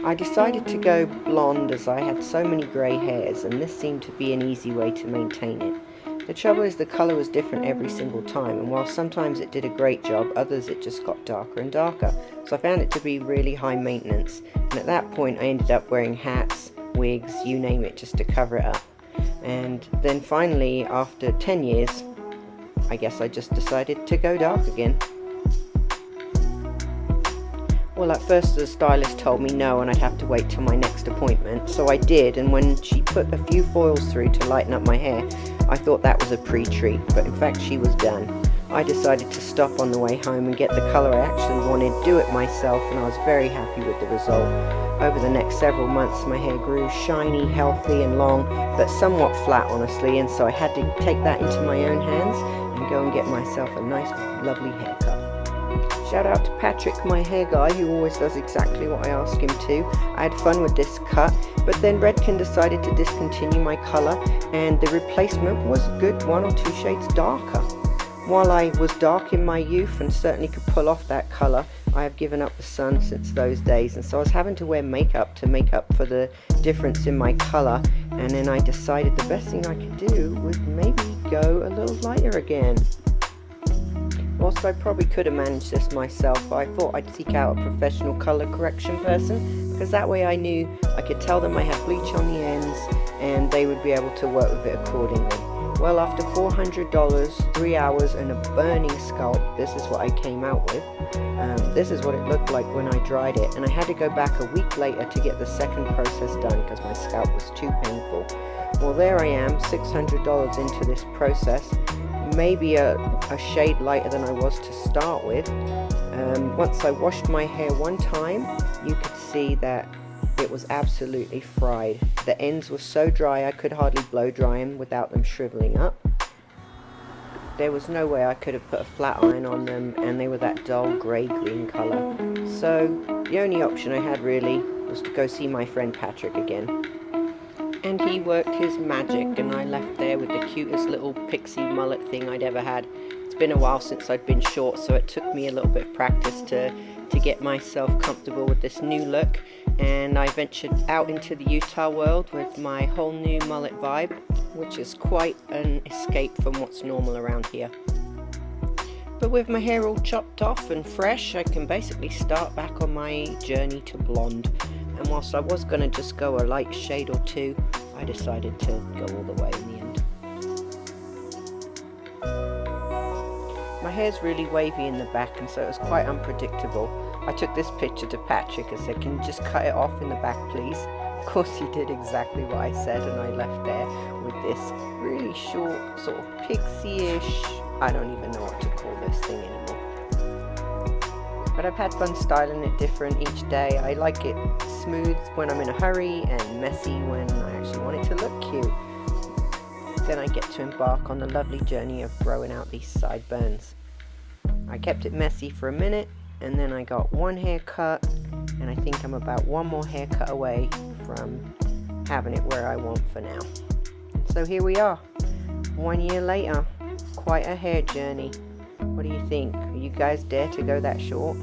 I decided to go blonde as I had so many grey hairs, and this seemed to be an easy way to maintain it. The trouble is the colour was different every single time, and while sometimes it did a great job, others it just got darker and darker. So I found it to be really high maintenance, and at that point I ended up wearing hats, wigs, you name it, just to cover it up. And then finally, after 10 years, I guess I just decided to go dark again. Well, at first the stylist told me no and I'd have to wait till my next appointment, so I did, and when she put a few foils through to lighten up my hair, I thought that was a pre-treat, but in fact she was done. I decided to stop on the way home and get the colour I actually wanted, do it myself, and I was very happy with the result. Over the next several months my hair grew shiny, healthy and long, but somewhat flat honestly, and so I had to take that into my own hands and go and get myself a nice lovely haircut. Shout out to Patrick, my hair guy, who always does exactly what I ask him to. I had fun with this cut, but then Redken decided to discontinue my colour, and the replacement was a good 1 or 2 shades darker. While I was dark in my youth and certainly could pull off that colour, I have given up the sun since those days, and so I was having to wear makeup to make up for the difference in my colour, and then I decided the best thing I could do was maybe go a little lighter again. Whilst I probably could have managed this myself, I thought I'd seek out a professional colour correction person, because that way I knew I could tell them I had bleach on the ends and they would be able to work with it accordingly. Well, after $400, 3 hours and a burning scalp, this is what I came out with. This is what it looked like when I dried it, and I had to go back a week later to get the second process done because my scalp was too painful. Well, there I am, $600 into this process, maybe a shade lighter than I was to start with. Once I washed my hair one time, you could see that it was absolutely fried. The ends were so dry I could hardly blow dry them without them shriveling up. There was no way I could have put a flat iron on them, and they were that dull grey-green colour. So the only option I had really was to go see my friend Patrick again. And he worked his magic, and I left there with the cutest little pixie mullet thing I'd ever had. It's been a while since I'd been short, so it took me a little bit of practice to get myself comfortable with this new look, and I ventured out into the Utah world with my whole new mullet vibe, which is quite an escape from what's normal around here. But with my hair all chopped off and fresh, I can basically start back on my journey to blonde. And whilst I was going to just go a light shade or two, I decided to go all the way in the end. My hair's really wavy in the back, and so it was quite unpredictable. I took this picture to Patrick and said, "Can you just cut it off in the back, please?" Of course he did exactly what I said, and I left there with this really short, sort of pixie-ish, I don't even know what to call this thing anymore. But I've had fun styling it different each day. I like it smooth when I'm in a hurry and messy when I actually want it to look cute. Then I get to embark on the lovely journey of growing out these sideburns. I kept it messy for a minute, and then I got one haircut, and I think I'm about one more haircut away from having it where I want for now. So here we are, 1 year later. Quite a hair journey. What do you think? Are you guys dare to go that short?